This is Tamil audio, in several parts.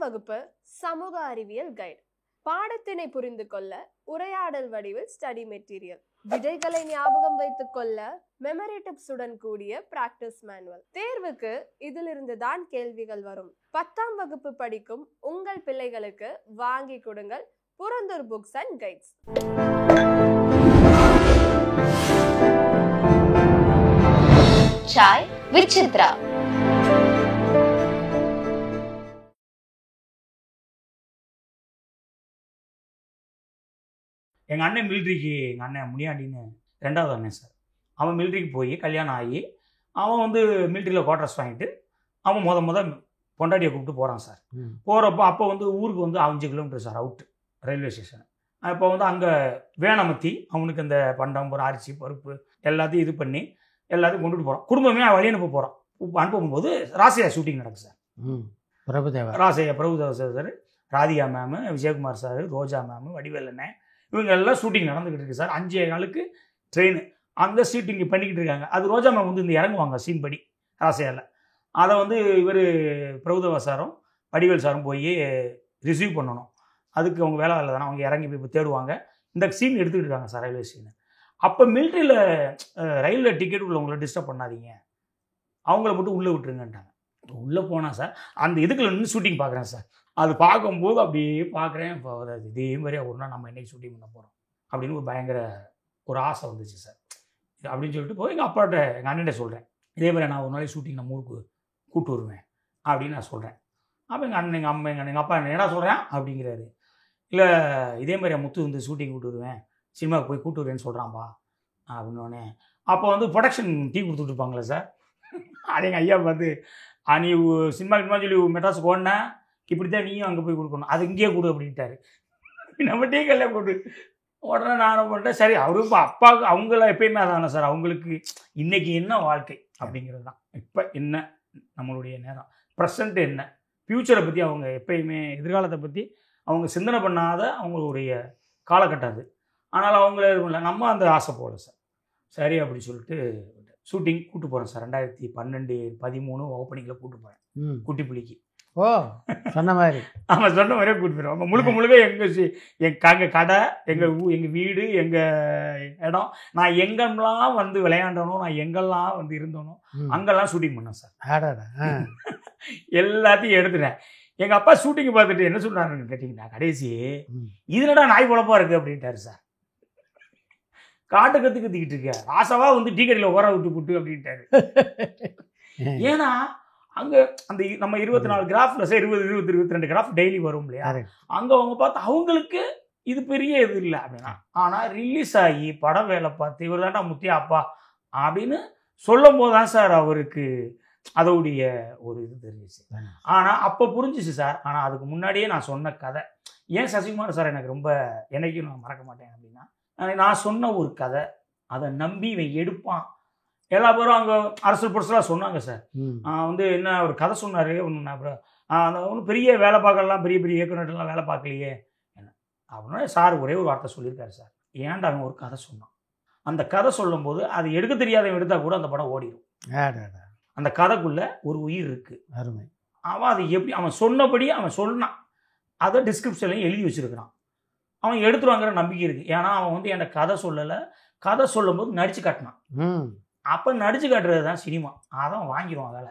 வகுப்பு சமூக அறிவியல் கைடு. பாடத்தினை புரிந்து கொள்ள உரையாடல் வடிவில் ஸ்டடி மெட்டீரியல். விடைகளை ஞாபகம் வைத்துக் கொள்ள மெமரி டிப்ஸுடன் கூடிய பிராக்டிஸ் மேனுவல். தேர்வுக்கு இதிலிருந்து தான் கேள்விகள் வரும். 10ஆம் வகுப்பு படிக்கும் உங்கள் பிள்ளைகளுக்கு வாங்கி கொடுங்கள் புரந்தூர் books and kites. Chai with Chitra. எங்கள் அண்ணன் மிலிட்ரிக்கு, எங்கள் அண்ணன் முனியாண்டின்னு 2வது அண்ணன் சார், அவன் மிலிட்ரிக்கு போய் கல்யாணம் ஆகி அவன் வந்து மிலிட்ரியில் குவார்டர்ஸ் வாங்கிட்டு அவன் முத பொண்டாட்டியை கூப்பிட்டு போகிறான் சார். போகிறப்போ அப்போ வந்து ஊருக்கு வந்து 5 kilometre sir out railway station. இப்போ வந்து அங்கே வேணமத்தி அவனுக்கு இந்த பண்டம் ஒரு அரிசி பருப்பு எல்லாத்தையும் இது பண்ணி எல்லாத்தையும் கொண்டுட்டு போகிறான். குடும்பமே வழி அனுப்ப போகிறான். அனுப்பும்போது ராசையா ஷூட்டிங் நடக்குது sir. Prabhudeva, Rasaiya Prabhudeva sir, Radhika ma'am, Vijayakumar sir, Roja ma'am, வடிவேலண்ணே, இவங்க எல்லாம் ஷூட்டிங் நடந்துக்கிட்டு இருக்கு சார். 5 நாளுக்கு ட்ரெயின் அந்த ஷூட்டிங் பண்ணிக்கிட்டு இருக்காங்க. அது ரோஜா மேம் வந்து இந்த இறங்குவாங்க சீன் படி ராசையாவில். அதை வந்து இவர் பிரபுதேவா சாரும் வடிவேல் சாரும் போய் ரிசீவ் பண்ணணும். அதுக்கு அவங்க வேலை தானே, அவங்க இறங்கி போய் தேடுவாங்க. இந்த சீன் எடுத்துக்கிட்டு இருக்காங்க சார், ரயில்வே சீனு. அப்போ மிலிட்ரியில் ரயிலில் டிக்கெட் உள்ளவங்களை டிஸ்டர்ப் பண்ணாதீங்க, அவங்கள மட்டும் உள்ளே விட்டுருங்கன்ட்டாங்க. உள்ளே போனால் சார் அந்த இதுக்குள்ள நின்று ஷூட்டிங் பார்க்குறேன் சார். அது பார்க்கும்போது அப்படியே பார்க்குறேன், இப்போ இதே மாதிரியா ஒரு நாள் நம்ம என்னைக்கு ஷூட்டிங் பண்ண போகிறோம் அப்படின்னு ஒரு பயங்கர ஒரு ஆசை வந்துச்சு சார். அப்படின்னு சொல்லிட்டு போய் எங்கள் அப்பாட்ட, எங்கள் அண்ணன்ட்ட சொல்கிறேன், இதே மாதிரி நான் ஒரு நாளைக்கு ஷூட்டிங் நம்ம ஊருக்கு கூப்பிட்டு வருவேன் அப்படின்னு நான் சொல்கிறேன். அப்போ எங்கள் அண்ணன், எங்கள் அம்மா, எங்கள் அப்பா என்ன சொல்கிறேன் அப்படிங்கிறாரு. இல்லை இதே மாதிரி முத்து வந்து ஷூட்டிங் கூப்பிட்டு வருவேன், சினிமாவுக்கு போய் கூப்பிட்டு வருவேன்னு சொல்கிறான்பா அப்படின்னோடனே, அப்போ வந்து ப்ரொடக்ஷன் டீ கொடுத்துட்டு இருப்பாங்களே சார், அது எங்கள் ஐயா பார்த்து, நீ சினிமாக்கு சொல்லி மெட்ராஸுக்கு ஓடினா இப்படி தான் நீயும் அங்கே போய் கொடுக்கணும், அது இங்கேயே கொடு அப்படின்ட்டாரு. நம்ம டீ கல்ல போட்டு உடனே நான் பண்ணிட்டேன். சரி, அவரு இப்போ அப்பாவுக்கு அவங்கள எப்பயுமே அதானே சார், அவங்களுக்கு இன்றைக்கி என்ன வாழ்க்கை அப்படிங்கிறது தான். இப்போ என்ன நம்மளுடைய நேரம், ப்ரெசண்ட்டு என்ன, ஃப்யூச்சரை பற்றி அவங்க எப்பயுமே, எதிர்காலத்தை பற்றி அவங்க சிந்தனை பண்ணாத அவங்களுடைய காலகட்டம் அது. ஆனால் அவங்கள இருக்கும்ல, நம்ம அந்த ஆசை போகல சார். சரி அப்படி சொல்லிட்டு ஷூட்டிங் கூப்பிட்டு போகிறேன் சார். 2012-13 ஓப்பனிங்கில் கூப்பிட்டு போகிறேன் குட்டிப்புலிக்கு. ஓ, சொன்ன மாதிரி. ஆமாம், சொன்ன மாதிரியே கூப்பிட்டு போயிடுவோம். அவங்க முழுக்க எங்கள் கடை, எங்கள் வீடு, எங்கள் இடம், நான் எங்கெல்லாம் வந்து விளையாண்டனோ, நான் எங்கெல்லாம் வந்து இருந்தனோ அங்கெல்லாம் ஷூட்டிங் பண்ணேன் சார். எல்லாத்தையும் எடுத்துட்டேன். எங்கள் அப்பா ஷூட்டிங் பார்த்துட்டு என்ன சொன்னாருன்னு கேட்டிங்கன்னா, கடைசி இதுனடா நாய் குழப்பா இருக்குது அப்படின்ட்டாரு சார். காட்டு கற்றுக்கிட்டு இருக்க ராசவா வந்து டீ கடையில் உர விட்டு போட்டு அப்படின்ட்டாரு. ஏன்னா அங்கே அந்த நம்ம 24 கிராஃபில் சார் 20-22 கிராஃப் டெய்லி வரும் இல்லையா, அங்கே அவங்க பார்த்து அவங்களுக்கு இது பெரிய இது இல்லை அப்படின்னா. ஆனால் ரிலீஸ் ஆகி படம் வேலை பார்த்து இவர் தாண்டா முத்தியா அப்பா அப்படின்னு சொல்லும் போது தான் சார் அவருக்கு அதோடைய ஒரு இது தெரிஞ்சிச்சு. ஆனால் அப்போ புரிஞ்சிச்சு சார். ஆனால் அதுக்கு முன்னாடியே நான் சொன்ன கதை, ஏன் சசிகுமார் சார் எனக்கு ரொம்ப என்னைக்கும் நான் மறக்க மாட்டேன் அப்படின்னா, நான் சொன்ன ஒரு கதை, அதை நம்பி இவன் எடுப்பான். எல்லா பேரும் அங்கே அரசு பொருசலாக சொன்னாங்க சார். வந்து என்ன ஒரு கதை சொன்னார் ஒன்று, அப்புறம் அந்த ஒன்றும் பெரிய வேலை பார்க்கலாம், பெரிய பெரிய இயக்குநர்லாம் வேலை பார்க்கலையே என்ன அப்படின்னா, சார் ஒரே ஒரு வார்த்தை சொல்லியிருக்காரு சார், ஏன்டா அவன் ஒரு கதை சொன்னான், அந்த கதை சொல்லும்போது அது எடுக்க தெரியாதவன் எடுத்தால் கூட அந்த படம் ஓடிடும். அந்த கதைக்குள்ளே ஒரு உயிர் இருக்குது, அருமை. அவன் அது எப்படி அவன் சொன்னபடி அவன் சொன்னான், அதை டிஸ்கிரிப்ஷன்லையும் எழுதி வச்சுருக்கிறான். அவன் எடுத்துருவாங்கிற நம்பிக்கை இருக்குது. ஏன்னா அவன் வந்து என் கதை சொல்லலை, கதை சொல்லும்போது நடித்து காட்டினான். அப்போ நடித்து காட்டுறது தான் சினிமா, அதான் வாங்கிடுவான் வேலை.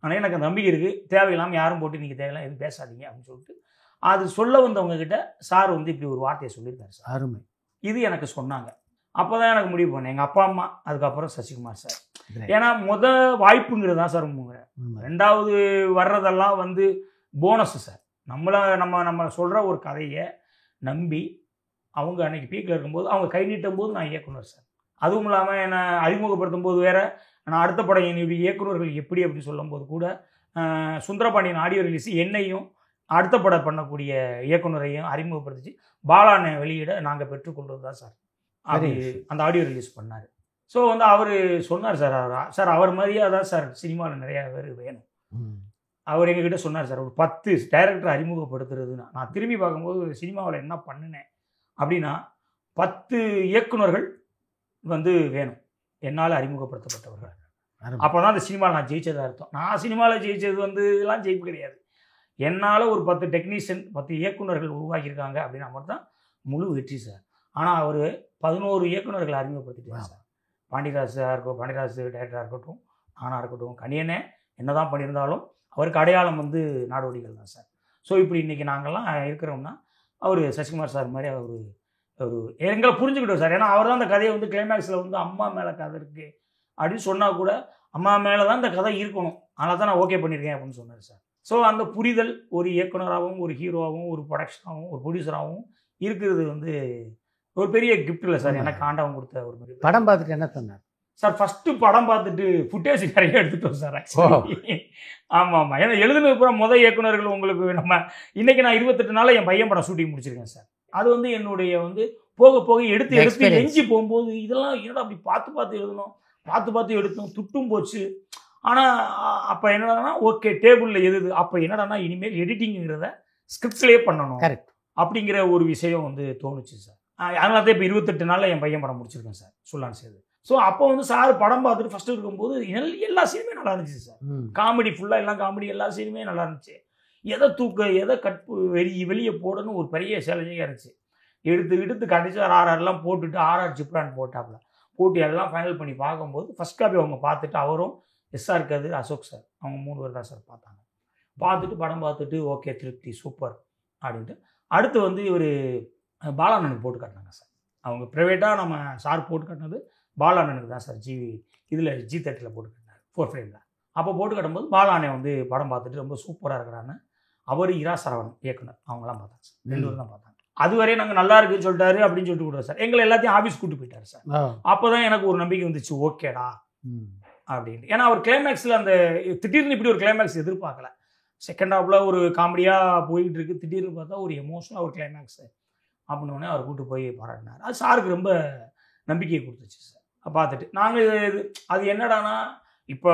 ஆனால் எனக்கு அந்த நம்பிக்கை இருக்குது, தேவையில்லாமல் யாரும் போட்டு நீங்கள் தேவையில்லாம் எதுவும் பேசாதீங்க அப்படின்னு சொல்லிட்டு அது சொல்ல வந்தவங்க கிட்ட சார் வந்து இப்படி ஒரு வார்த்தையை சொல்லியிருக்காரு சார். அருமை. இது எனக்கு சொன்னாங்க. அப்போ தான் எனக்கு முடிவு பண்ணேன், எங்கள் அப்பா அம்மா, அதுக்கப்புறம் சசிகுமார் சார். ஏன்னா வாய்ப்புங்கிறது தான் சார். 2வது வர்றதெல்லாம் வந்து போனஸ் சார். நம்ம சொல்கிற ஒரு கதையை நம்பி அவங்க அன்றைக்கி பீக்கில் இருக்கும்போது அவங்க கை நீட்டும் போது நான் இயக்குனர் சார். அதுவும் இல்லாமல் என்னை அறிமுகப்படுத்தும் போது வேறு, நான் அடுத்த படம் என்னுடைய இயக்குநர்கள் எப்படி அப்படின்னு சொல்லும்போது கூட சுந்தரபாண்டியன் ஆடியோ ரிலீஸ் என்னையும் அடுத்த படம் பண்ணக்கூடிய இயக்குனரையும் அறிமுகப்படுத்திச்சு பாலானை வெளியிட நாங்கள் பெற்றுக்கொண்டது தான் சார். அது அந்த ஆடியோ ரிலீஸ் பண்ணார். ஸோ வந்து அவர் சொன்னார் சார் அவர் மாதிரியே தான் சார் சினிமாவில் நிறையா பேர் வேணும். அவர் எங்ககிட்ட சொன்னார் சார், ஒரு 10 டைரக்டர் அறிமுகப்படுத்துறதுன்னா, நான் திரும்பி பார்க்கும்போது சினிமாவில் என்ன பண்ணினேன் அப்படின்னா 10 இயக்குனர்கள் வந்து வேணும் என்னால் அறிமுகப்படுத்தப்பட்டவர்கள். அப்போ தான் அந்த சினிமாவில் நான் ஜெயிச்சதாக அர்த்தம். நான் சினிமாவில் ஜெயிச்சது வந்து இதெல்லாம் ஜெயிப்பு கிடையாது. என்னால் ஒரு 10 டெக்னீஷியன் 10 இயக்குனர்கள் உருவாக்கியிருக்காங்க அப்படின்னா மட்டும் தான் முழு வெற்றி சார். ஆனால் அவர் 11 இயக்குனர்களை அறிமுகப்படுத்திட்டார் சார். பாண்டியராஜ் டைரக்டராக இருக்கட்டும், நானாக இருக்கட்டும், கணியனே என்ன தான் பண்ணியிருந்தாலும் அவருக்கு அடையாளம் வந்து நாடோடிகள் தான் சார். ஸோ இப்படி இன்றைக்கி நாங்கள்லாம் இருக்கிறோம்னா அவர் சசிகுமார் சார் மாதிரி அவர் எங்களை புரிஞ்சுக்கிட்டோம் சார். ஏன்னா அவர் தான் அந்த கதையை வந்து கிளைமேக்ஸில் வந்து அம்மா மேலே கதை இருக்குது அப்படின்னு சொன்னால் கூட அம்மா மேலே தான் இந்த கதை இருக்கணும், அதனால தான் நான் ஓகே பண்ணியிருக்கேன் அப்படின்னு சொன்னார் சார். ஸோ அந்த புரிதல் ஒரு இயக்குனராகவும் ஒரு ஹீரோவாகவும் ஒரு ப்ரொடக்ஷனாகவும் ஒரு ப்ரொடியூசராகவும் இருக்கிறது வந்து ஒரு பெரிய கிஃப்ட் இல்லை சார். எனக்கு ஆண்டவன் கொடுத்த ஒரு மாதிரி. படம் பார்த்துட்டு என்ன சொன்னார் சார்? ஃபஸ்ட்டு படம் பார்த்துட்டு ஃபுட்டேஜ் நிறைய எடுத்துட்டோம் சார் ஆக்சுவலி. ஆமாம். ஏன்னா எழுதுனது பூரா இயக்குனர்கள் உங்களுக்கு நம்ம இன்றைக்கி நான் 28 நாளில் என் பையன் படம் ஷூட்டிங் முடிச்சிருக்கேன் சார். அது வந்து என்னுடைய வந்து போக போக எடுத்து எஞ்சி போகும்போது இதெல்லாம் என்னடா அப்படி பார்த்து எழுதணும், பார்த்து எடுத்தோம், துட்டும் போச்சு. ஆனால் அப்போ என்னடானா ஓகே டேபிளில் எழுது, அப்போ என்னடானா இனிமேல் எடிட்டிங்கிறத ஸ்கிரிப்ட்ஸ்லேயே பண்ணணும் கரெக்ட் அப்படிங்கிற ஒரு விஷயம் வந்து தோணுச்சு சார். அதனால தான் இப்போ 28 நாளில் என் பையன் படம் முடிச்சிருக்கேன் சார் சொல்லான்னு செய்து. ஸோ அப்போ வந்து சார் படம் பார்த்துட்டு ஃபஸ்ட்டு இருக்கும்போது எல்லா சீனுமே நல்லா இருந்துச்சு சார். காமெடி ஃபுல்லாக எல்லாம் காமெடி எல்லா சீனுமே நல்லா இருந்துச்சு. எதை எதை வெளியே போடணும் ஒரு பெரிய சேலஞ்சிங்காக இருந்துச்சு. எடுத்து கடைசி ஆர்ஆர்லாம் போட்டுட்டு ஆர்ஆர் ஜிப்ரான் போட்டு எல்லாம் ஃபைனல் பண்ணி பார்க்கும்போது ஃபஸ்ட் காப்பி அவங்க பார்த்துட்டு அவரும் எஸ்ஆர் கதிர் அசோக் சார் அவங்க 3 பேர் தான் சார் பார்த்தாங்க. பார்த்துட்டு படம் பார்த்துட்டு ஓகே திருப்தி சூப்பர் அப்படின்ட்டு அடுத்து வந்து இவர் பாலாண்ணனுக்கு போட்டு காட்டினாங்க சார். அவங்க ப்ரைவேட்டாக நம்ம சார் போட்டு காட்டினது பாலாண்ணனுக்கு தான் சார். இதில் G30 போட்டு காட்டினார் 4 ஃப்ரேமில். அப்போ போட்டு காட்டும்போது பாலாண்ணே வந்து படம் பார்த்துட்டு ரொம்ப சூப்பராக இருக்கிறான்னு அவர் இரா சரவணன் இயக்குனர் அவங்களாம் பார்த்தாங்க சார். 2 பேரும் தான் பார்த்தாங்க. அதுவரை நாங்கள் நல்லா இருக்குன்னு சொல்லிட்டாரு அப்படின்னு சொல்லிட்டு விடுறாரு சார். எங்களை எல்லாத்தையும் ஆஃபீஸ் கூப்பிட்டு போயிட்டார் சார். அப்போ தான் எனக்கு ஒரு நம்பிக்கை வந்துச்சு, ஓகேடா அப்படின்ட்டு. ஏன்னா அவர் கிளைமேக்ஸில் அந்த திடீர்னு இப்படி ஒரு கிளைமேக்ஸ் எதிர்பார்க்கல. செகண்ட் ஹாஃபில் ஒரு காமெடியாக போயிட்டு இருக்கு, திடீர்னு பார்த்தா ஒரு எமோஷனலாக ஒரு கிளைமேக்ஸு அப்படின்னோடனே அவர் கூப்பிட்டு போய் பாராட்டினார். அது சாருக்கு ரொம்ப நம்பிக்கையை கொடுத்துச்சு சார். பார்த்துட்டு நாங்கள் அது என்னடானா இப்போ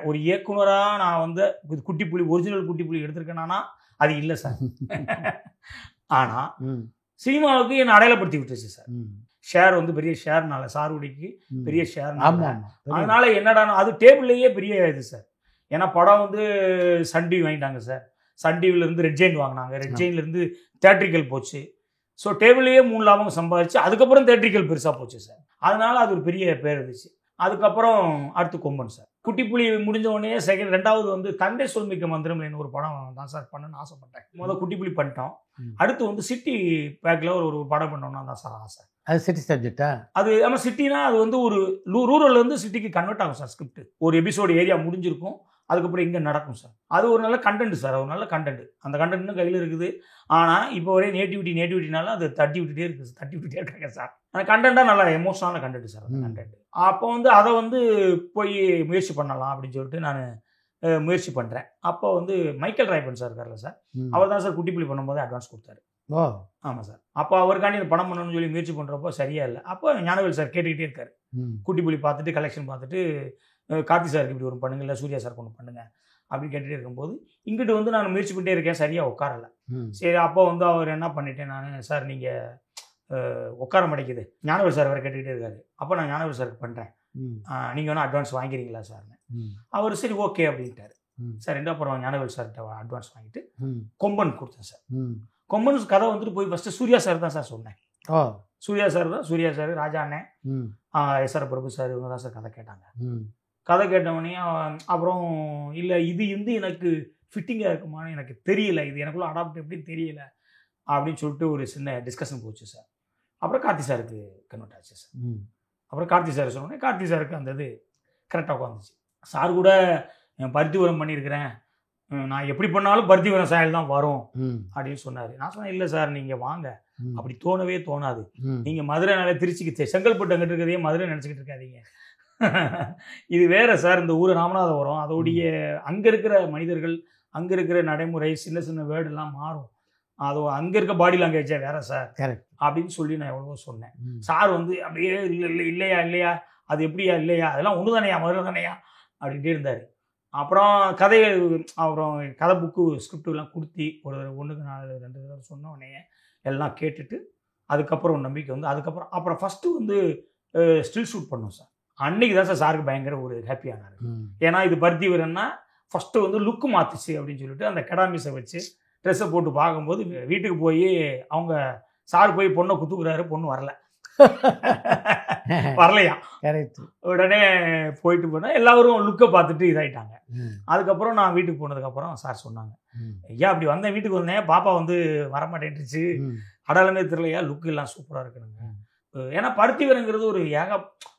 ஒரு இயக்குனராக நான் வந்து குட்டிப்புலி ஒரிஜினல் குட்டிப்புலி எடுத்திருக்கேன்னா அது இல்லை சார். ஆனால் சினிமாவுக்கு என்னை அடையாளப்படுத்தி விட்டுருச்சு சார். ஷேர் வந்து பெரிய ஷேர்னால சாருடிக்கு பெரிய ஷேர், அதனால என்னடானா அது டேபிள்லேயே பெரிய இது சார். ஏன்னா படம் வந்து சன் டிவி வாங்கிட்டாங்க சார். சன் டிவிலேருந்து ரெட் ஜெயின்ட் வாங்கினாங்க, ரெட் ஜெயின்லேருந்து தேட்ரிக்கல் போச்சு. ஸோ டேபிள்லேயே 3 லாபம் சம்பாதிச்சு அதுக்கப்புறம் தேட்ரிக்கல் பெருசாக போச்சு சார். அதனால அது ஒரு பெரிய பேர் இருந்துச்சு. அதுக்கப்புறம் அடுத்து கொம்பன் சார். குட்டிப்புலி முடிஞ்ச உடனே ரெண்டாவது வந்து தண்டை சொல்மிக்க மந்திரம் ஒரு படம் தான் சார் பண்ணணும்னு ஆசைப்பட்டேன். குட்டிப்புலி பண்ணிட்டோம். அடுத்து வந்து சிட்டி பேக்கில் ஒரு படம் பண்ணோம்னா தான் சார் ஆசை. அது சிட்டி சப்ஜெக்டா? அது நம்ம சிட்டினா அது வந்து ஒரு ரூரல்லேருந்து சிட்டிக்கு கன்வெர்ட் ஆகும் சார். ஸ்கிரிப்ட் ஒரு எபிசோடு ஏரியா முடிஞ்சிருக்கும், அதுக்கப்புறம் இங்கே நடக்கும் சார். அது ஒரு நல்ல கண்டென்ட் சார், ஒரு நல்ல கண்டென்ட். அந்த கண்டென்ட்னு கையில் இருக்குது. ஆனால் இப்போ ஒரே நேட்டிவிட்டினால அது தட்டி விட்டுட்டே இருக்காங்க சார். அந்த கண்டென்ட்டாக நல்லா எமோஷனலான கண்டென்ட் சார் அந்த கண்டென்ட். அப்போ வந்து அதை வந்து போய் முயற்சி பண்ணலாம் அப்படின்னு சொல்லிட்டு நான் முயற்சி பண்ணுறேன். அப்போ வந்து மைக்கேல் ராய்பன் சார் இருக்கார்ல சார், அவர் தான் சார் குட்டிப்புலி பண்ணும்போது அட்வான்ஸ் கொடுத்தாரு. ஆமாம் சார். அப்போ அவருக்காண்டி இந்த படம் பண்ணணும்னு சொல்லி முயற்சி பண்ணுறப்போ சரியா இல்லை. அப்போ ஞானவேல் சார் கேட்டுக்கிட்டே இருக்காரு. குட்டிப்புலி பார்த்துட்டு கலெக்ஷன் பார்த்துட்டு கார்த்தி சாருக்கு இப்படி ஒரு பண்ணுங்க, இல்லை சூர்யா சாருக்கு ஒன்று பண்ணுங்க அப்படின்னு கேட்டுகிட்டே இருக்கும்போது இங்கிட்டு வந்து நான் முயற்சி பண்ணிட்டே இருக்கேன், சரியாக உட்காரலை. சரி அப்போ வந்து அவர் என்ன பண்ணிட்டேன் நான், சார் நீங்கள் உட்கார மாட்டேங்குது. ஞானவேல் சார் வேறு கேட்டுக்கிட்டே இருக்காரு. அப்போ நான் ஞானவேல் சாருக்கு பண்ணுறேன், நீங்கள் வேணால் அட்வான்ஸ் வாங்கிக்கிறீங்களா சார்னு. அவர் சரி ஓகே அப்படின்ட்டாரு. சார் என்ன அப்புறம் ஞானவேல் சார்கிட்ட அட்வான்ஸ் வாங்கிட்டு கொம்பன் கொடுத்தேன் சார். கொம்பன் கதை வந்துட்டு போய் ஃபஸ்ட்டு சூர்யா சார் தான் சார் சொன்னேன். சூர்யா சார், ராஜா அண்ணன், எஸ்ஆர் பிரபு சார், இவங்க தான் சார் கதை கேட்டாங்க. கதை கேட்டவொடனே அப்புறம் இல்லை இது வந்து எனக்கு ஃபிட்டிங்காக இருக்குமான்னு எனக்கு தெரியல, இது எனக்குள்ள அடாப்ட் எப்படின்னு தெரியல அப்படின்னு சொல்லிட்டு ஒரு சின்ன டிஸ்கஷன் போச்சு சார். அப்புறம் கார்த்தி சாருக்கு கன்வெர்ட் ஆச்சு சார். அப்புறம் கார்த்தி சார் சொன்னோடனே கார்த்தி சாருக்கு அந்த இது கரெக்டாக உட்காந்துச்சு. சார் கூட பருத்திவரம் பண்ணியிருக்கிறேன், நான் எப்படி பண்ணாலும் பருத்திவரம் சாயல் தான் வரும் அப்படின்னு சொன்னார். நான் சொன்னேன் இல்லை சார் நீங்கள் வாங்க, அப்படி தோணவே தோணாது. நீங்கள் மதுரைனால திருச்சிக்கு செங்கல்பட்டு அங்கிட்டு இருக்கிறதையே மதுரை நினச்சிக்கிட்டு இருக்காதீங்க. இது வேற சார், இந்த ஊர் ராமநாதபுரம், அதோடைய அங்கே இருக்கிற மனிதர்கள், அங்கே இருக்கிற நடைமுறை, சின்ன சின்ன வேர்டெல்லாம் மாறும். அது அங்கே இருக்க பாடி லாங்குவேஜே வேற சார் அப்படின்னு சொல்லி நான் எவ்வளவோ சொன்னேன். சார் வந்து அப்படியே இல்லையா அது எப்படியா இல்லையா அதெல்லாம் ஒன்று தானையா மதுரை தானையா அப்படின்ட்டே இருந்தார். அப்புறம் அப்புறம் கதை புக்கு ஸ்கிரிப்டுலாம் கொடுத்தி ஒரு 1க்கு 4 2 தடவை சொன்ன உடனே எல்லாம் கேட்டுட்டு அதுக்கப்புறம் நம்பிக்கை வந்து அப்புறம் ஃபஸ்ட்டு வந்து ஸ்டில் ஷூட் பண்ணோம் சார். அன்றைக்கி தான் சாருக்கு பயங்கர ஒரு ஹாப்பியானார். ஏன்னா இது பருத்தி வீரன்னா ஃபஸ்ட்டு வந்து லுக்கு மாற்றுச்சு அப்படின்னு சொல்லிட்டு அந்த கெடாமிஸை வச்சு ட்ரெஸ்ஸை போட்டு பார்க்கும்போது வீட்டுக்கு போய் அவங்க சார் போய் பொண்ணை குத்துக்குறாரு, பொண்ணு வரலையா. கரெக்ட். உடனே போயிட்டு போனால் எல்லாரும் லுக்கை பார்த்துட்டு இதாயிட்டாங்க. அதுக்கப்புறம் நான் வீட்டுக்கு போனதுக்கப்புறம் சார் சொன்னாங்க, ஐயா அப்படி வந்தேன், வீட்டுக்கு வந்தேன், பாப்பா வந்து வரமாட்டேன்ட்டுச்சு, அடையாளமே தெரியலையா, லுக்கு எல்லாம் சூப்பராக இருக்கணுங்க. ஏன்னா பருத்தி வீரங்கிறது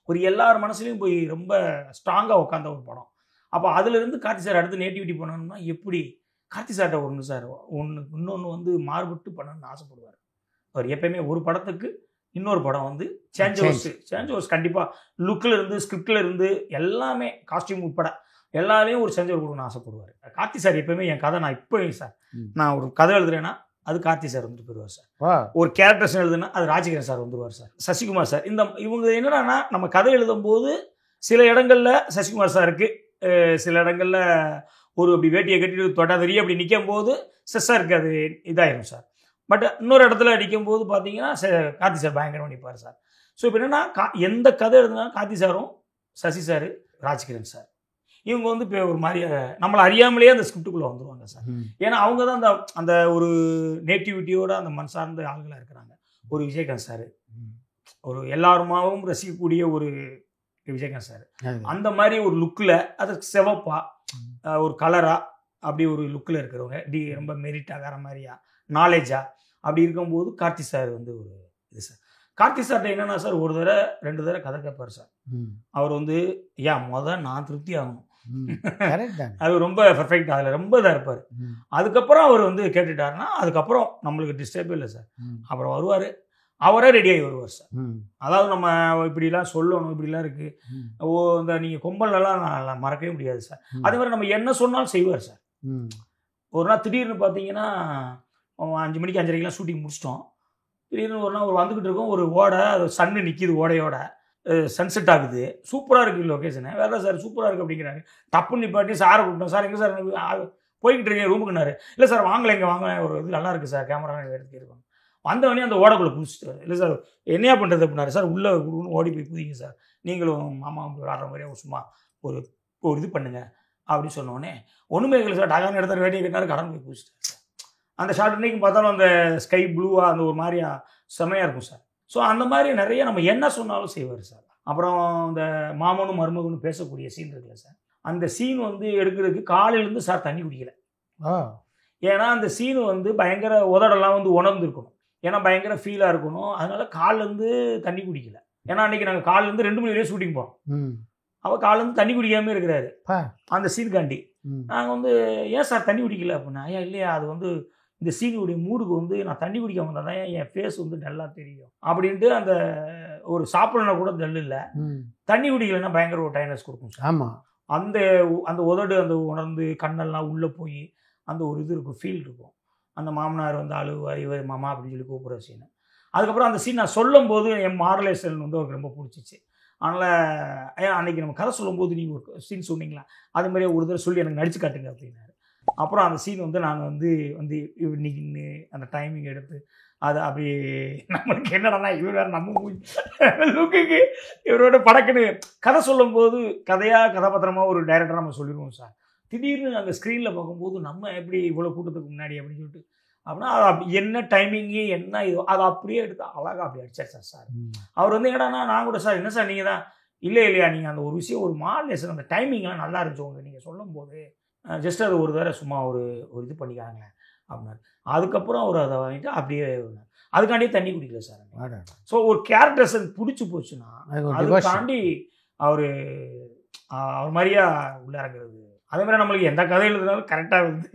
ஒரு எல்லார் மனசுலையும் போய் ரொம்ப ஸ்ட்ராங்காக உட்காந்த ஒரு படம். அப்போ அதுலேருந்து கார்த்தி சார் அடுத்து நேட்டிவிட்டி பண்ணணும்னா எப்படி கார்த்தி சார்கிட்ட ஒன்று சார் இன்னொன்று வந்து மாறுபட்டு பண்ணணும்னு ஆசைப்படுவார். அவர் எப்பயுமே ஒரு படத்துக்கு இன்னொரு படம் வந்து சேஞ்ச் ஓவர்ஸ் கண்டிப்பாக லுக்கில் இருந்து ஸ்கிரிப்டில் இருந்து எல்லாமே காஸ்டியூம் உட்பட எல்லாரையும் ஒரு சேஞ்ச் ஓவர் கொடுக்கணும்னு ஆசைப்படுவார். கார்த்தி சார் எப்பயுமே என் கதை நான் இப்போ சார் நான் ஒரு கதை எழுதுறேன்னா அது கார்த்தி சார் வந்துட்டு போயிடுவார் சார். ஒரு கேரக்டர்ஸ் எழுதுனா அது ராஜகிரண் சார் வந்துடுவார் சார். சசிகுமார் சார் இவங்க என்னன்னா நம்ம கதை எழுதும்போது சில இடங்கள்ல சசிகுமார் சாருக்கு, சில இடங்கள்ல ஒரு அப்படி வேட்டியை கட்டிட்டு தொட்டாதறிய அப்படி நிற்கும் போது சாருக்கு அது இதாயிரும் சார். பட் இன்னொரு இடத்துல நிற்கும் போது பார்த்தீங்கன்னா கார்த்தி சார் பயங்கரமாக நிற்பார் சார். ஸோ இப்போ என்னென்னா எந்த கதை எழுதுனாலும் கார்த்தி சாரும் சசி சார் ராஜகிரண் சார் இவங்க வந்து இப்போ ஒரு மாதிரி நம்மளை அறியாமலேயே அந்த ஸ்கிரிப்டுக்குள்ளே வந்துடுவாங்க சார். ஏன்னா அவங்க தான் அந்த ஒரு நேட்டிவிட்டியோட அந்த மண் சார்ந்த ஆளுங்களாக இருக்கிறாங்க. ஒரு விஜயகாந்த் சார், ஒரு எல்லாருமாவும் ரசிக்கக்கூடிய ஒரு விஜயகாந்த் சார் அந்த மாதிரி ஒரு லுக்கில் அது செவப்பா ஒரு கலராக அப்படி ஒரு லுக்கில் இருக்கிறவங்க ரொம்ப மெரிட்டாக வேற மாதிரியா நாலேஜா அப்படி இருக்கும்போது கார்த்தி சார் வந்து ஒரு இது சார். கார்த்தி சார்ட்ட என்னன்னா சார் ஒரு தடவை 2 தடவை கதை கேட்பார் சார். அவர் வந்து நான் திருப்தி ஆகணும், அது ரொம்ப பெர்ஃபெக்ட், அதில் ரொம்ப இதாக இருப்பார். அதுக்கப்புறம் அவர் வந்து கேட்டுட்டாருன்னா அதுக்கப்புறம் நம்மளுக்கு டிஸ்டர்பே இல்லை சார். அப்புறம் வருவார், அவரே ரெடியாகி வருவார் சார். அதாவது நம்ம இப்படிலாம் சொல்லணும், இப்படிலாம் இருக்குது, இந்த நீங்கள் கொம்பல்லாம் நான் மறக்கவே முடியாது சார். அதே மாதிரி நம்ம என்ன சொன்னாலும் செய்வார் சார். ஒரு நாள் திடீர்னு பார்த்தீங்கன்னா 5 மணிக்கு 5:30க்கெலாம் ஷூட்டிங் முடிச்சிட்டோம். திடீர்னு ஒரு நாள் வந்துக்கிட்டு இருக்கோம், ஒரு ஓடை, அது சன்னு நிற்கிது, ஓடையோட சன்செட் ஆகுது, சூப்பராக இருக்குது லொக்கேஷனு, வேறு சார் சூப்பராக இருக்குது அப்படிங்கிறாரு. டப்புன்னு நிப்பாட்டி சாரை கூப்பிட்டோம், சார் எங்கே சார் போய்கிட்டு இருக்கேன் ரூமுக்குனாரு. இல்லை சார் வாங்கலை, இங்கே வாங்க, ஒரு இது நல்லா இருக்குது சார், கேமரா எடுத்துகிட்டு இருக்கோம். வந்தவொடனே அந்த ஓடைக்குள்ளே குதிச்சுட்டு, இல்லை சார் என்னையா பண்ணுறது அப்படின்னாரு. சார் உள்ளே ஓடி போய் குதிங்க சார், நீங்களும் மாமா விளாட்ற மாதிரியே சும்மா ஒரு இது பண்ணுங்க அப்படின்னு சொன்னோடனே ஒன்றுமே இல்லை சார், டகான இடத்துல வேட்டியை கட்டினாரு, கடன் போய் குதிச்சுட்டார் சார். அந்த ஷார்ட் இன்றைக்கும் பார்த்தாலும் அந்த ஸ்கை ப்ளூவாக அந்த ஒரு மாதிரியா செம்மையாக இருக்கும் சார். ஸோ அந்த மாதிரி நிறைய நம்ம என்ன சொன்னாலும் செய்வார் சார். அப்புறம் இந்த மாமனும் மருமகனும் பேசக்கூடிய சீன் இருக்குல்ல சார், அந்த சீன் வந்து எடுக்கிறதுக்கு காலையிலேருந்து சார் தண்ணி குடிக்கல. ஏன்னா அந்த சீனு வந்து பயங்கர உதடெல்லாம் வந்து உணர்ந்துருக்கணும், ஏன்னா பயங்கர ஃபீலாக இருக்கணும். அதனால காலிலேருந்து தண்ணி குடிக்கல. ஏன்னா அன்றைக்கி நாங்கள் காலிலேருந்து 2 மணி வரையும் ஷூட்டிங் போகிறோம். அவள் காலிலேருந்து தண்ணி குடிக்காமல் இருக்கிறாரு அந்த சீனுக்காண்டி. நாங்கள் வந்து ஏன் சார் தண்ணி குடிக்கல அப்படின்னா, ஐயா இல்லையா அது வந்து இந்த சீனுடைய மூடுக்கு வந்து நான் தண்ணி குடிக்காம இருந்தால் தான் என் ஃபேஸ் வந்து டல்லாக தெரியும் அப்படின்ட்டு. அந்த ஒரு சாப்பிடணுன்னா கூட டல் இல்லை, தண்ணி குடிக்கலைன்னா பயங்கர ஒரு டைனஸ் கொடுக்கும் சார். ஆமாம், அந்த அந்த உதடு அந்த உணர்ந்து கண்ணெல்லாம் உள்ளே போய் அந்த ஒரு இது இருக்கும், ஃபீல் இருக்கும். அந்த மாமனார் வந்து அழுவார், இவர் மாமா அப்படின்னு சொல்லி கூப்பிட்ற சீனு. அதுக்கப்புறம் அந்த சீன் நான் சொல்லும் போது என் மாடலேஷன் வந்து அவருக்கு ரொம்ப பிடிச்சிச்சு. அதனால் அன்றைக்கி நம்ம கதை சொல்லும்போது நீங்கள் ஒரு சீன் சொன்னீங்களா, அது மாதிரியே ஒரு தடவை சொல்லி எனக்கு நடிச்சு காட்டுங்க அப்படின்னாரு. அப்புறம் அந்த சீன் வந்து நான் வந்து இன்னைக்கு அந்த டைமிங் எடுத்து அது அப்படி நம்மளுக்கு என்னடனா இவர் வேறு நம்ம லுக்குக்கு இவரோட படக்குன்னு கதை சொல்லும்போது கதாபாத்திரமாக ஒரு டைரக்டராக நம்ம சொல்லிடுவோம் சார். திடீர்னு அந்த ஸ்க்ரீனில் பார்க்கும்போது நம்ம எப்படி இவ்வளோ கூட்டத்துக்கு முன்னாடி அப்படின்னு சொல்லிட்டு அப்படின்னா அது அப்படி என்ன டைமிங்கு என்ன இது அதை அப்படியே எடுத்து அழகாக அப்படி அடிச்சார் சார். அவர் வந்து என்னடானா நான் கூட சார் என்ன சார் நீங்கள் தான் இல்லையா நீங்கள் அந்த ஒரு விஷயம் ஒரு மாடலேஷன் அந்த டைமிங்லாம் நல்லா இருந்துச்சு உங்களுக்கு நீங்கள் சொல்லும் போது, ஜஸ்ட் அது ஒரு தடவை சும்மா ஒரு இது பண்ணிக்காங்க அப்படின்னாரு. அதுக்கப்புறம் அவர் அதை வாங்கிட்டு அப்படியே அதுக்காண்டியே தண்ணி குடிக்கல சார். ஸோ ஒரு கேரக்டர்ஸ் பிடிச்சி போச்சுன்னா அதுக்காண்டி அவர் மாதிரியா உள்ள இறங்குறது. அதே மாதிரி நம்மளுக்கு எந்த கதை எழுதுனாலும் கரெக்டாக வந்து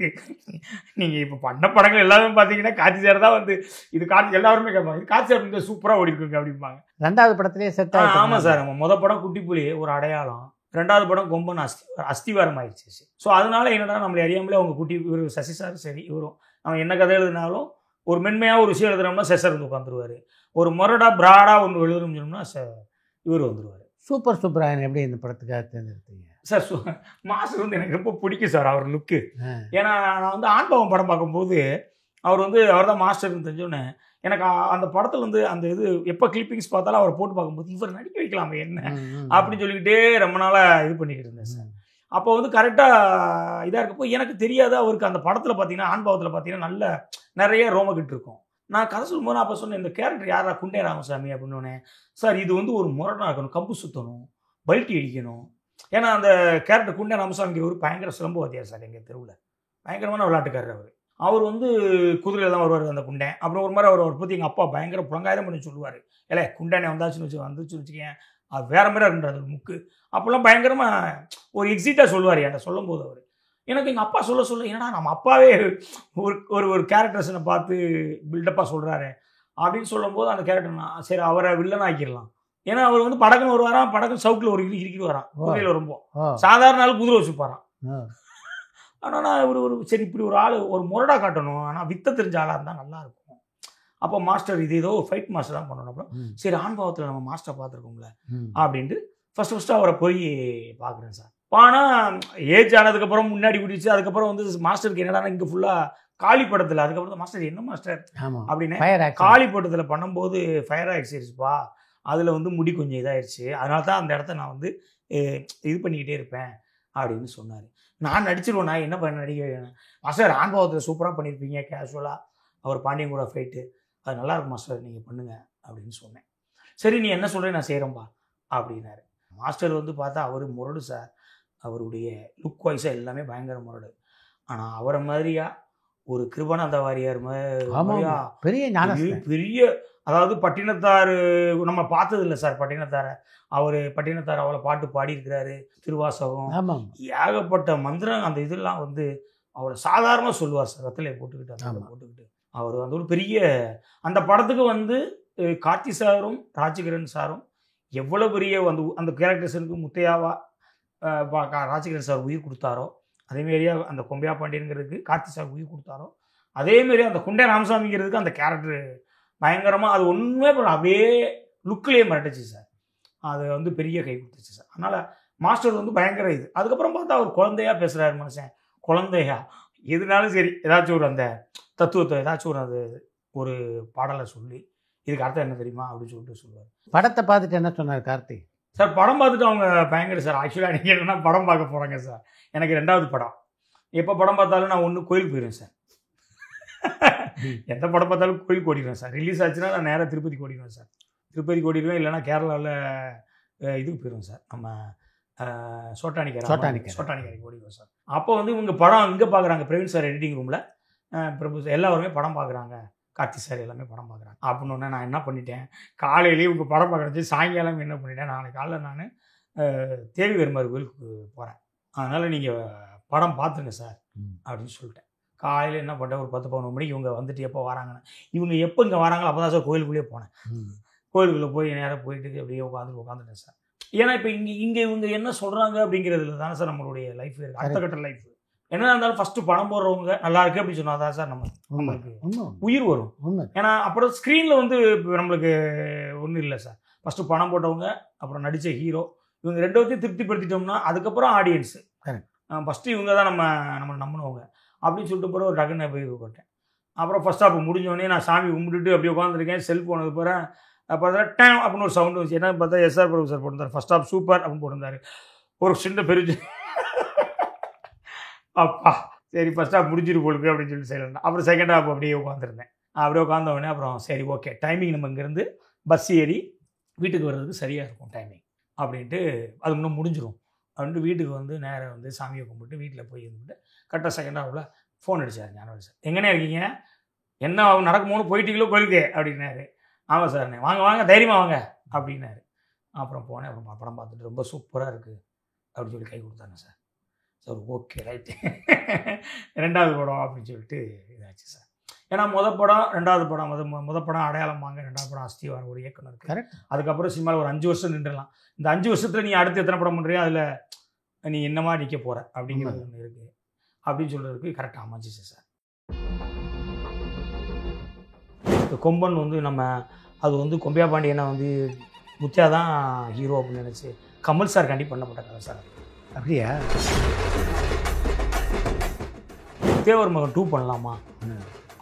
நீங்கள் இப்போ பண்ண படங்கள் எல்லாமே பார்த்தீங்கன்னா கார்த்தி சார் தான் வந்து இது கார்த்தி எல்லாருமே கேட்பாங்க, இது கார்த்தி சார் வந்து சூப்பராக ஓடி இருக்குங்க அப்படிம்பாங்க. 2வது படத்துலேயே செட் ஆகும். ஆமாம் சார், நம்ம மொதல் படம் குட்டிப்புலி ஒரு அடையாளம், 2வது படம் கொம்பன் அஸ்திவாரம் ஆயிடுச்சு. ஸோ அதனால என்னடா நம்மளை அறியாமலே அவங்க இவர் சசி சார் சரி இவரும் நம்ம என்ன கதை எழுதினாலும் ஒரு மென்மையாக ஒரு விஷயம் எழுதுனோம்னா செசர் வந்து உட்காந்துருவார், ஒரு முரடாக ப்ராடாக ஒன்று எழுதணும்னு சொன்னோம்னா இவர் வந்துடுவார். சூப்பர் சூப்பராக எப்படி இந்த படத்துக்காக தேர்ந்தெடுத்தீங்க சார்? மாஸ்டர் வந்து எனக்கு ரொம்ப பிடிக்கும் சார் அவர் லுக்கு. ஏன்னா நான் வந்து ஆண்பாவம் படம் பார்க்கும்போது அவர் தான் மாஸ்டர்னு தெரிஞ்சோன்னே எனக்கு அந்த படத்தில் வந்து அந்த இது எப்போ கிளிப்பிங்ஸ் பார்த்தாலும் அவரை போட்டு பார்க்கும்போது இவர் நடிக்க வைக்கலாமே என்ன அப்படின்னு சொல்லிக்கிட்டே ரொம்ப நாளாக இது பண்ணிக்கிட்டு இருந்தேன் சார். அப்போ வந்து கரெக்டாக இதாக இருக்கப்போ எனக்கு தெரியாத அவருக்கு அந்த படத்தில் பார்த்தீங்கன்னா ஆண்பாவத்தில் பார்த்தீங்கன்னா நல்ல நிறைய ரோமக்கிட்டு இருக்கும். நான் கதை சொல்லும்போது நான் அப்போ சொன்னேன், இந்த கேரக்டர் யாரா குண்டே ராமசாமி அப்படின்னோடனே, சார் இது வந்து ஒரு முரடாக இருக்கணும், கம்பு சுற்றணும், பல்ட்டி அடிக்கணும். ஏன்னா அந்த கேரக்டர் குண்டே ராமசாமிங்கிற ஒரு பயங்கர சிலம்புவாதியார் சார் எங்கள் தெருவில், பயங்கரமான விளையாட்டுக்காரர் அவர் வந்து குதிரையில் தான் வருவார் அந்த குண்டேன். அப்புறம் ஒரு மாதிரி அவர் பற்றி எங்கள் அப்பா பயங்கர புலங்காயிரம் பண்ணி சொல்லுவார், இல்லை குண்டானே வந்துச்சுன்னு வச்சுக்கேன் அது வேற மாதிரி இருக்குன்றது முக்கு அப்போல்லாம் பயங்கரமாக ஒரு எக்ஸிட்டாக சொல்லுவார். என்கிட்ட சொல்லும் போது அவர் எனக்கு எங்கள் அப்பா சொல்ல என்னடா நம்ம அப்பாவே ஒரு கேரக்டர்ஸனை பார்த்து பில்டப்பாக சொல்கிறாரு அப்படின்னு சொல்லும்போது அந்த கேரக்டர் நான் சரி அவரை வில்லன் ஆக்கிடலாம். ஏன்னா அவர் வந்து படக்குன்னு வருவாராம், படக்குன்னு சவுக்கில் ஒரு இறுக்கிட்டு வரான், குதிரையில் ரொம்ப சாதாரண ஆள் குதிரை வச்சுப்பாரான். ஆனால் நான் ஒரு சரி இப்படி ஒரு ஆள் ஒரு முரடா காட்டணும், ஆனால் வித்த தெரிஞ்ச ஆளாக இருந்தால் நல்லாயிருக்கும். அப்போ மாஸ்டர் இது ஏதோ ஃபைட் மாஸ்டர் தான் பண்ணணும். அப்புறம் சரி ஆண்பாவத்தில் நம்ம மாஸ்டர் பார்த்துருக்கோம்ல அப்படின்ட்டு ஃபஸ்ட்டு அவரை போய் பார்க்குறேன் சார். ஆனால் ஏஜ் ஆனதுக்கப்புறம் முன்னாடி பிடிச்சி அதுக்கப்புறம் வந்து மாஸ்டருக்கு என்னடா இங்கே ஃபுல்லாக காளி படத்தில் அதுக்கப்புறம் மாஸ்டர் என்ன மாஸ்டர் அப்படின்னு காளி படத்தில் பண்ணும்போது ஃபயர் ஆக்சிடுச்சுப்பா, அதில் வந்து முடி கொஞ்சம் இதாகிடுச்சு, அதனால தான் அந்த இடத்த நான் வந்து இது பண்ணிக்கிட்டே இருப்பேன் அப்படின்னு சொன்னார். நான் நடிச்சிருவேன், நான் என்ன பண்ண நடிக்க மாஸ்டர் ஆண்பாவத்தில் சூப்பராக பண்ணியிருப்பீங்க கேஷுவலாக, அவர் பாண்டியன் கூட ஃபைட்டு அது நல்லாயிருக்கும் மாஸ்டர் நீங்கள் பண்ணுங்கள் அப்படின்னு சொன்னேன். சரி நீ என்ன சொல்கிறேன் நான் செய்கிறேன்பா அப்படின்னாரு. மாஸ்டர் வந்து பார்த்தா அவர் முரடு சார், அவருடைய லுக் வைஸாக எல்லாமே பயங்கர முரடு. ஆனால் அவரை மாதிரியா ஒரு கிருபானந்த வாரியார் மாதிரியா பெரிய அதாவது பட்டினத்தார் நம்ம பார்த்தது இல்லை சார். பட்டினத்தார் அவளை பாட்டு பாடியிருக்கிறாரு, திருவாசகம் ஏகப்பட்ட மந்திரம் அந்த இதெல்லாம் வந்து அவளை சாதாரணமாக சொல்லுவார் சார். வெத்தலையை போட்டுக்கிட்டு அவர் வந்து ஒரு பெரிய அந்த படத்துக்கு வந்து கார்த்தி சாரும் ராஜகிரண் சாரும் எவ்வளோ பெரிய அந்த கேரக்டர்ஸனுக்கு முத்தையாவா ராஜகிரண் சார் உயிர் கொடுத்தாரோ, அதேமாரியா அந்த கொம்பையா பாண்டியனுங்கிறதுக்கு கார்த்தி சார் உயிர் கொடுத்தாரோ, அதேமாரி அந்த குண்டே ராமசாமிங்கிறதுக்கு அந்த கேரக்டர் பயங்கரமாக அது ஒன்றுமே பண்ண அப்படியே லுக்கிலே மிரட்டுச்சு சார். அது வந்து பெரிய கை கொடுத்துச்சு சார். அதனால் மாஸ்டர் வந்து பயங்கர இது. அதுக்கப்புறம் பார்த்தா அவர் குழந்தையா பேசுகிறாரு மனுஷன், குழந்தையா எதுனாலும் சரி ஏதாச்சும் ஒரு அந்த தத்துவத்தை ஏதாச்சும் ஒரு பாடலை சொல்லி இதுக்கு அர்த்தம் என்ன தெரியுமா அப்படின்னு சொல்லிட்டு சொல்லுவார். படத்தை பார்த்துட்டு என்ன சொன்னார் கார்த்தி சார்? படம் பார்த்துட்டு அவங்க பயங்கர சார். ஆக்சுவலாக நீங்கள் என்னென்னா படம் பார்க்க போகிறாங்க சார். எனக்கு 2வது படம். எப்போ படம் பார்த்தாலும் நான் ஒன்று கோயிலுக்கு போயிடுவேன் சார். எந்த படம் பார்த்தாலும் கோயிலுக்கு ஓடிடுவேன் சார். ரிலீஸ் ஆச்சுன்னா நான் நேராக திருப்பதிக்கு ஓடிடுவேன் சார். திருப்பதிக்கு ஓடிடுவேன், இல்லைனா கேரளாவில் இதுக்கு போயிடுவேன் சார். நம்ம சோட்டானிக்கரைக்கு ஓடிடுவேன் சார். அப்போ வந்து இவங்க படம் இங்கே பார்க்குறாங்க, பிரவீன் சார் எடிட்டிங் ரூமில் பிரபு எல்லாருமே படம் பார்க்குறாங்க, கார்த்தி சார் எல்லாமே படம் பார்க்குறாங்க. அப்படின்னு நான் என்ன பண்ணிட்டேன், காலையிலேயே இவங்க படம் பார்க்குறது சாயங்காலம் என்ன பண்ணிட்டேன், நாளைக்கு காலைல நான் தேவி பெருமாள் கோயிலுக்கு போகிறேன், அதனால் நீங்கள் படம் பார்த்துங்க சார் அப்படின்னு சொல்லிட்டேன். காலையில் என்ன பண்ணேன், ஒரு 10-11 மணிக்கு இவங்க வந்துட்டு எப்போ வராங்கன்னு, இவங்க எப்போ இங்கே வராங்களோ அப்போ தான் சார் கோயிலுக்குள்ளேயே போனேன். கோயிலுக்குள்ளே போய் நேராக போயிட்டு அப்படியே உட்காந்துட்டேன் சார். ஏன்னா இப்போ இங்கே இவங்க என்ன சொல்கிறாங்க அப்படிங்கிறதுல தானே சார் நம்மளுடைய லைஃப் இருக்குது, அடுத்த கட்ட லைஃப். என்ன இருந்தாலும் ஃபஸ்ட்டு படம் போடுறவங்க நல்லா இருக்கு அப்படின்னு சொன்னால் தான் சார் நம்மளுக்கு உயிர் வரும். ஏன்னா அப்புறம் ஸ்க்ரீனில் வந்து நம்மளுக்கு ஒன்றும் இல்லை சார். ஃபஸ்ட்டு பணம் போட்டவங்க, அப்புறம் நடித்த ஹீரோ, இவங்க 2 திருப்திப்படுத்திட்டோம்னா அதுக்கப்புறம் ஆடியன்ஸு. ஃபஸ்ட்டு இவங்க தான் நம்ம நம்பினவங்க அப்படின்னு சொல்லிட்டு போகிற ஒரு டக்குன்னு போய் போட்டேன். அப்புறம் ஃபஸ்ட் ஹாஃப் முடிஞ்சோடனே நான் சாமி கும்பிட்டுட்டு அப்படியே உட்காந்துருக்கேன். செல்ஃபோன் அது போகிறேன், பார்த்தா டேம் அப்படின்னு ஒரு சவுண்டு வந்துச்சு. என்ன பார்த்தா எஸ்ஆர் பிரபு சார் போட்டிருந்தார், ஃபஸ்ட் ஹாஃப் சூப்பர் அப்படின்னு போட்டிருந்தாரு. ஒரு சின்ன பெருச்சு அப்பா சரி ஃபஸ்ட் ஹாஃப் முடிஞ்சிரு போலுக்கு அப்படின்னு சொல்லி சைலண்ட். அப்புறம் செகண்ட் ஹாஃப் அப்படியே உட்காந்துருந்தேன். அப்படியே உட்காந்தவொடனே அப்புறம் சரி ஓகே டைமிங் நம்ம இங்கேருந்து பஸ் ஏறி வீட்டுக்கு வர்றதுக்கு சரியாக இருக்கும் டைமிங் அப்படின்ட்டு அது இன்னும் முடிஞ்சிடும் அப்படின்ட்டு வீட்டுக்கு வந்து நேராக வந்து சாமியை கும்பிட்டு வீட்டில் போய் இருந்துட்டு கரெக்டாக செகண்ட் ஹாஃபில் ஃபோன் அடிச்சார் ஞானவேல் சார். எங்கன்னே இருக்கீங்க, என்ன நடக்குமோன்னு போயிட்டீங்களோ கோயிலுக்கு அப்படின்னாரு. ஆமாம் சார், வாங்க வாங்க தைரியமாக வாங்க அப்படின்னாரு. அப்புறம் போனேன். அப்புறம் படம் பார்த்துட்டு ரொம்ப சூப்பராக இருக்குது அப்படின்னு சொல்லி கை கொடுத்தாங்க சார். சார் ஓகே ரைட்டு 2வது படம் அப்படின்னு சொல்லிட்டு இதாச்சு சார். ஏன்னா மொதல் படம் 2வது படம் மொதல் படம் அடையாளம் வாங்க, 2வது படம் அஸ்திவாரம் ஒரு இயக்குனர் இருக்குது. அதுக்கப்புறம் சினிமாவில் ஒரு 5 வருஷம் நின்றுடலாம். இந்த 5 வருஷத்தில் நீ அடுத்து எத்தனை படம் பண்ணுறியோ அதில் நீ என்னமா நிற்க போகிற அப்படிங்கிறது ஒன்று இருக்குது அப்படின்னு சொல்கிறதுக்கு கரெக்டாக அமைஞ்சிச்சு சார். இந்த கொம்பன் வந்து அது வந்து கொம்பையா பாண்டியனை வந்து முத்தியா தான் ஹீரோ அப்படின்னு நினச்சி கமல் சார் கண்டி பண்ணப்பட்ட கதை சார். அப்படியா? தேவர் மகன் 2 பண்ணலாமா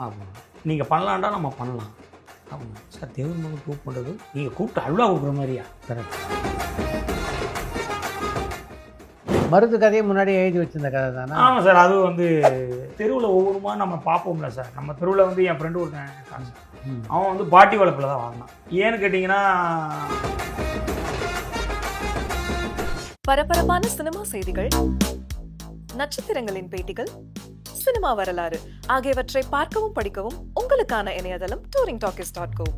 அப்படின்னு, நீங்கள் பண்ணலான்டா நம்ம பண்ணலாம் அப்படின்னா. சார் தேவர் மகன் 2 பண்ணுறது நீங்கள் கூப்பிட்டு அல்வா கொடுக்குற மாதிரியா? கரெக்ட். மருது கதையை முன்னாடியே எழுதி வச்சிருந்த கதை தானே? ஆமாம் சார். அது வந்து தெருவில் ஒவ்வொருமா நம்ம பார்ப்போம்ல சார். நம்ம தெருவில் வந்து என் ஃப்ரெண்டு ஒருத்தன் இருக்கான். அவன் வந்து பாட்டி வளர்ப்பில் தான் வாங்கினான். ஏன்னு கேட்டிங்கன்னா, பரபரப்பான சினிமா செய்திகள், நட்சத்திரங்களின் பேட்டிகள், சினிமா வரலாறு ஆகியவற்றை பார்க்கவும் படிக்கவும் உங்களுக்கான இணையதளம் touringtalkies.co.